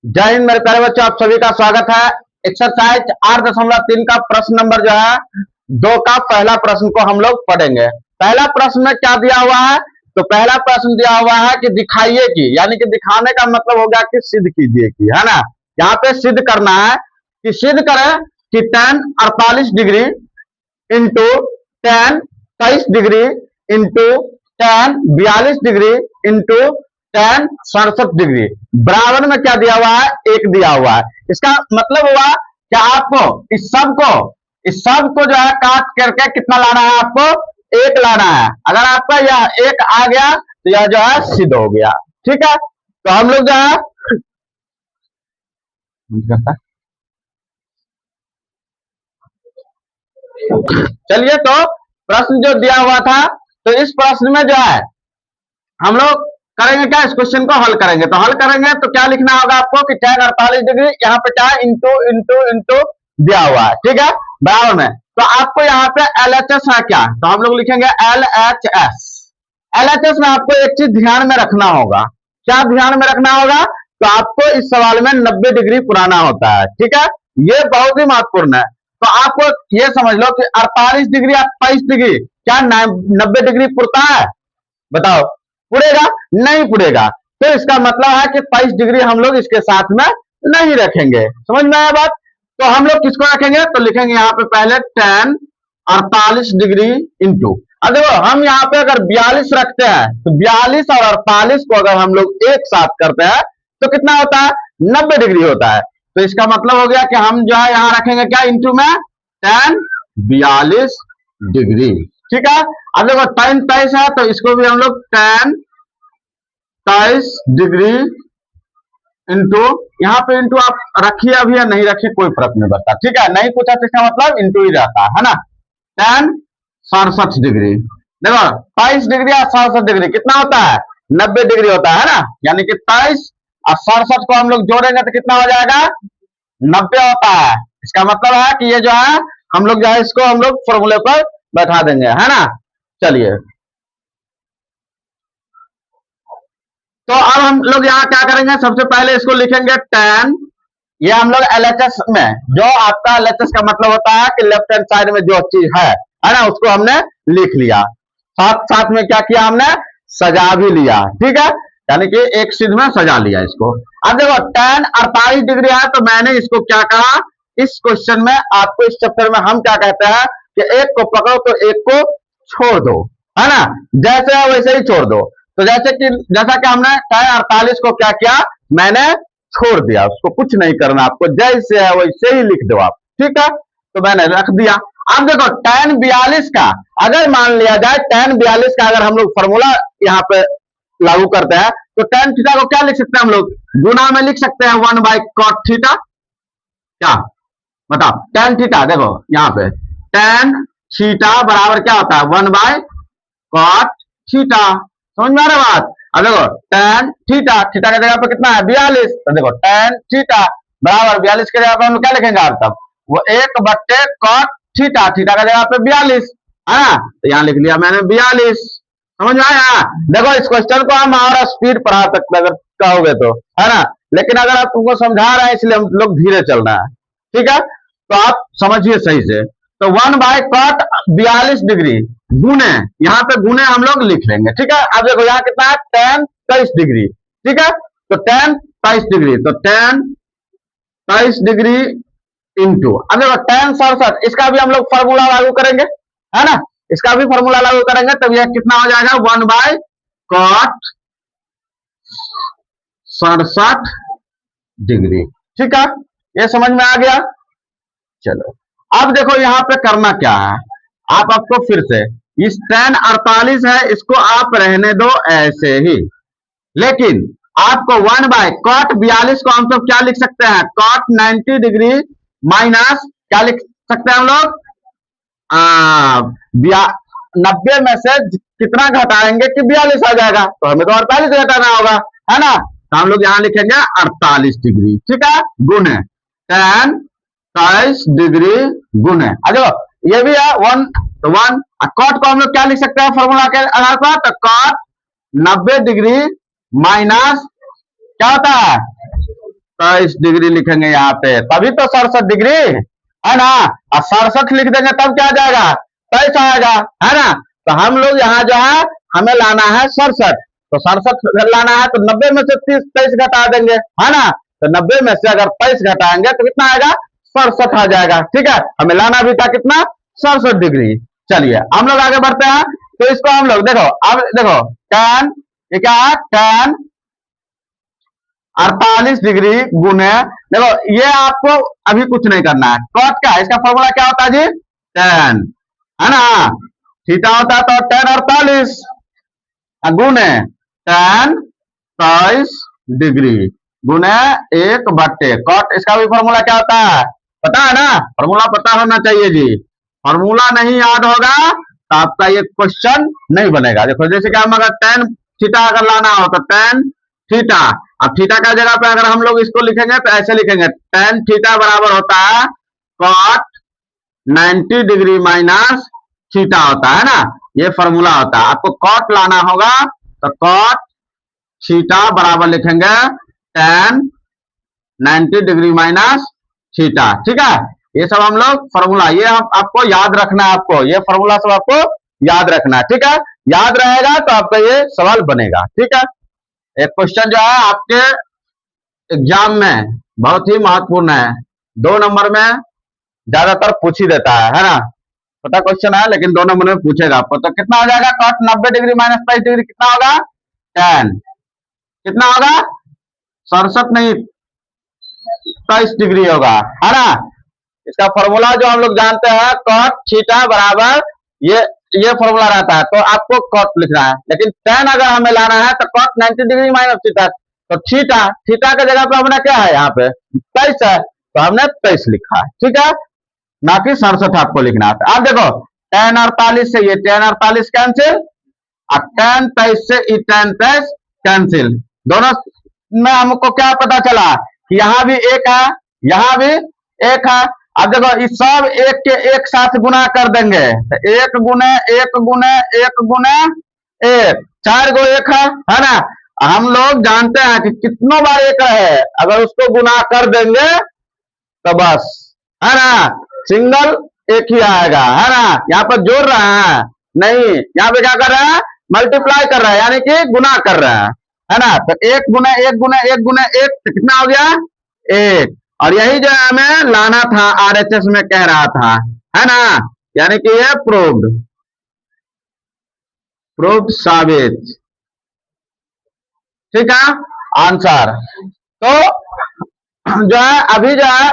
जय हिंद मेरे प्यारे बच्चों, आप सभी का स्वागत है। एक्सरसाइज 8.3 का प्रश्न नंबर जो है 2 का पहला प्रश्न को हम लोग पढ़ेंगे। पहला प्रश्न में क्या दिया हुआ है? तो पहला प्रश्न दिया हुआ है कि दिखाइए कि, यानी कि दिखाने का मतलब हो गया कि सिद्ध कीजिए कि, है ना। यहाँ पे सिद्ध करना है कि सिद्ध करें कि tan 48 degree into tan 23 degree into tan 42 degree into tan 67 degree बराबर में क्या दिया हुआ है? 1 दिया हुआ है। इसका मतलब हुआ कि आपको इस सब को जो है काट करके कितना लाना है? आपको 1 लाना है। अगर आपका यह 1 आ गया तो यह जो है सिद्ध हो गया। ठीक है, तो हम लोग जो है चलिए, तो प्रश्न जो दिया हुआ था, तो इस प्रश्न में जो है हम लोग करेंगे क्या? इस क्वेश्चन को हल करेंगे। तो हल करेंगे तो क्या लिखना होगा आपको कि tan 48 डिग्री यहाँ पे क्या है? इंटू इंटू इंटू दिया हुआ है। ठीक है, बराबर में। तो आपको यहाँ पे LHS है क्या? तो हम लोग लिखेंगे LHS। LHS में आपको एक चीज ध्यान में रखना होगा। क्या ध्यान में रखना होगा? तो आपको इस सवाल में 90 डिग्री पुराना होता है। ठीक है, ये बहुत ही महत्वपूर्ण है। तो आपको ये समझ लो कि 48 डिग्री या 23 डिग्री क्या 90 डिग्री पुरता है? बताओ, पुड़ेगा? नहीं पुड़ेगा। तो इसका मतलब है कि 23 डिग्री हम लोग इसके साथ में नहीं रखेंगे। समझ में आया बात? तो हम लोग किसको रखेंगे? तो लिखेंगे यहाँ पे पहले tan 48 डिग्री इंटू, अब देखो हम यहाँ पे अगर 42 रखते हैं तो 42 और 48 को अगर हम लोग एक साथ करते हैं तो कितना होता है? 90 डिग्री होता है। तो इसका मतलब हो गया कि हम जो है यहाँ रखेंगे क्या? इंटू में tan 42 डिग्री। ठीक है, अब देखो tan 23 है तो इसको भी हम लोग tan 23 डिग्री इंटू, यहाँ पे इंटू आप रखिए अभी या नहीं रखिए कोई फर्क नहीं पड़ता। ठीक है, नहीं पूछा तो इसका मतलब इंटू ही रहता है ना। tan 67 डिग्री, देखो 23 डिग्री और 67 डिग्री कितना होता है? 90 डिग्री होता है ना। यानी कि 23 और 67 को हम लोग जोड़ेंगे तो कितना हो जाएगा? 90 होता है। इसका मतलब है कि ये जो है हम लोग जो है इसको हम लोग फॉर्मूले पर बैठा देंगे, है ना। चलिए, तो अब हम लोग यहाँ क्या करेंगे? सबसे पहले इसको लिखेंगे tan, ये हम लोग LHS में, जो आपका LHS का मतलब होता है कि लेफ्ट हैंड साइड में जो चीज है ना, उसको हमने लिख लिया। साथ साथ में क्या किया? हमने सजा भी लिया। ठीक है, यानी कि एक सिद्ध में सजा लिया इसको। अब देखो tan 48 डिग्री है तो मैंने इसको क्या कहा? इस क्वेश्चन में आपको, इस चैप्टर में हम क्या कहते हैं कि एक को पकड़ो तो एक को छोड़ दो, है ना। जैसे है वैसे ही छोड़ दो। तो जैसा कि हमने tan 48 को क्या किया? मैंने छोड़ दिया, उसको कुछ नहीं करना, आपको जैसे है वैसे ही लिख दो आप। ठीक है, तो मैंने रख दिया। अब देखो tan 42 का अगर मान लिया जाए, tan 42 का अगर हम लोग फॉर्मूला यहाँ पे लागू करते हैं तो tan थीटा को क्या लिख सकते हैं हम लोग? गुना में लिख सकते हैं 1 बाई cot थीटा। क्या बताओ? tan थीटा देखो यहाँ पे tan थीटा बराबर क्या होता है? 1 बाय cot थीटा। समझ में आ रहा बात? अब देखो tan थीटा, थीटा की जगह पे कितना है? 42। तो देखो tan थीटा बराबर 42 के जगह पे हम क्या लिखेंगे? आप तब वो 1 बट्टे cot थीटा, थीटा की जगह पे 42 है ना। तो यहाँ लिख लिया मैंने 42। समझ में आया? देखो इस क्वेश्चन को हम और स्पीड बढ़ा सकते अगर कहोगे तो, है ना। लेकिन अगर आप तुमको समझा रहे हैं इसलिए हम लोग धीरे चल रहा है। ठीक है, तो आप समझिए सही से। तो 1 बाय cot 42 डिग्री गुने, यहाँ पे गुने हम लोग लिख लेंगे। ठीक है, अब देखो यहाँ कितना है? tan 23 degree. ठीक है, तो tan 23 डिग्री, तो tan 23 डिग्री इंटू, अब देखो tan 67, इसका भी हम लोग फॉर्मूला लागू करेंगे, है ना। इसका भी फॉर्मूला लागू करेंगे तब यह कितना हो जाएगा? 1 बाय cot 67 डिग्री। ठीक है, ये समझ में आ गया। चलो, अब देखो यहाँ पे करना क्या है? आपको फिर से इस tan 48 है इसको आप रहने दो ऐसे ही, लेकिन आपको 1 बाय cot 42 को हम सब क्या लिख सकते हैं? cot 90 डिग्री माइनस क्या लिख सकते हैं हम लोग? 90 में से कितना घटाएंगे कि 42 आ जाएगा? तो हमें तो 48 घटाना होगा, है ना। तो हम लोग यहाँ लिखेंगे 48 डिग्री। ठीक है, गुने tan 23 डिग्री गुने, देखो ये भी है 1, तो 1 cot को हम लोग क्या लिख सकते हैं फॉर्मूला के आधार पर? तो cot 90 डिग्री माइनस क्या होता है? 23 डिग्री लिखेंगे यहाँ पे, तभी तो 67 डिग्री है ना। और 67 लिख देंगे तब क्या आ जाएगा, 23 आएगा, है ना। तो हम लोग यहाँ जो है हमें लाना है 67, तो 67 लाना है तो 90 में से 23 घटा देंगे, है ना। तो 90 में से अगर 23 घटाएंगे तो कितना आएगा, 67 आ जाएगा। ठीक है, हमें लाना भी था कितना, 67 डिग्री। चलिए हम लोग आगे बढ़ते हैं। तो इसको हम लोग देखो, अब देखो tan, ये क्या है, tan 48 डिग्री गुने, देखो ये आपको अभी कुछ नहीं करना है, कॉट का इसका फॉर्मूला क्या होता है जी, tan, है ना। थीटा होता है तो tan 48 गुने tan 23 डिग्री गुने 1/, कॉट इसका भी फॉर्मूला क्या होता है, पता है ना, फॉर्मूला पता होना चाहिए जी। फॉर्मूला नहीं याद होगा तो आपका ये क्वेश्चन नहीं बनेगा। देखो जैसे कि हम अगर tan थीटा अगर लाना हो तो tan थीटा, अब थीटा का जगह पे अगर हम लोग इसको लिखेंगे तो ऐसे लिखेंगे, tan थीटा बराबर होता है cot 90 डिग्री माइनस थीटा होता है ना, ये फॉर्मूला होता है। आपको cot लाना होगा तो cot थीटा बराबर लिखेंगे tan 90 डिग्री माइनस थीटा। ठीक है, ये सब हम लोग फॉर्मूला, ये आपको याद रखना है, आपको ये फॉर्मूला सब आपको याद रखना है। ठीक है, याद रहेगा तो आपका ये सवाल बनेगा। ठीक है, एक क्वेश्चन जो है आपके एग्जाम में बहुत ही महत्वपूर्ण है, 2 नंबर में ज्यादातर पूछ ही देता है ना, छोटा क्वेश्चन है लेकिन 2 नंबर में पूछेगा आपको। तो कितना हो जाएगा, cot 90 डिग्री माइनस 23 डिग्री कितना होगा, tan कितना होगा, 67 नहीं 23 डिग्री होगा, है ना। इसका फॉर्मूला जो हम लोग जानते हैं cot थीटा बराबर ये फॉर्मूला रहता है, तो आपको cot लिखना है, लेकिन tan अगर हमें लाना है तो cot 90 डिग्री माइनस थीटा, तो थीटा के जगह पे हमने क्या है, यहाँ पे 23 है तो हमने 23 लिखा है। ठीक है, ना कि 67 आपको लिखना है। अब देखो tan 48 से ये tan 48 कैंसिल, और tan 23 से ये tan 23 कैंसिल, दोनों में हमको क्या पता चला कि यहाँ भी एक है, यहाँ भी एक है। अब देखो इस सब एक के एक साथ गुना कर देंगे तो 1 गुने 1 गुने 1 गुने 1, 4 गो एक है ना। हम लोग जानते हैं कि कितनों बार एक है, अगर उसको गुना कर देंगे तो बस, है ना, सिंगल एक ही आएगा, है ना। यहाँ पर जोड़ रहे हैं नहीं, यहाँ पे क्या कर रहे हैं, मल्टीप्लाई कर रहे हैं, यानी कि गुना कर रहे हैं, है ना। तो 1 गुने 1 गुने 1 गुने 1 तो कितना हो गया, 1। और यही जो हमें लाना था, RHS में कह रहा था, है ना, यानी कि ये प्रूव्ड साबित। ठीक है, आंसर। तो जो है अभी जो है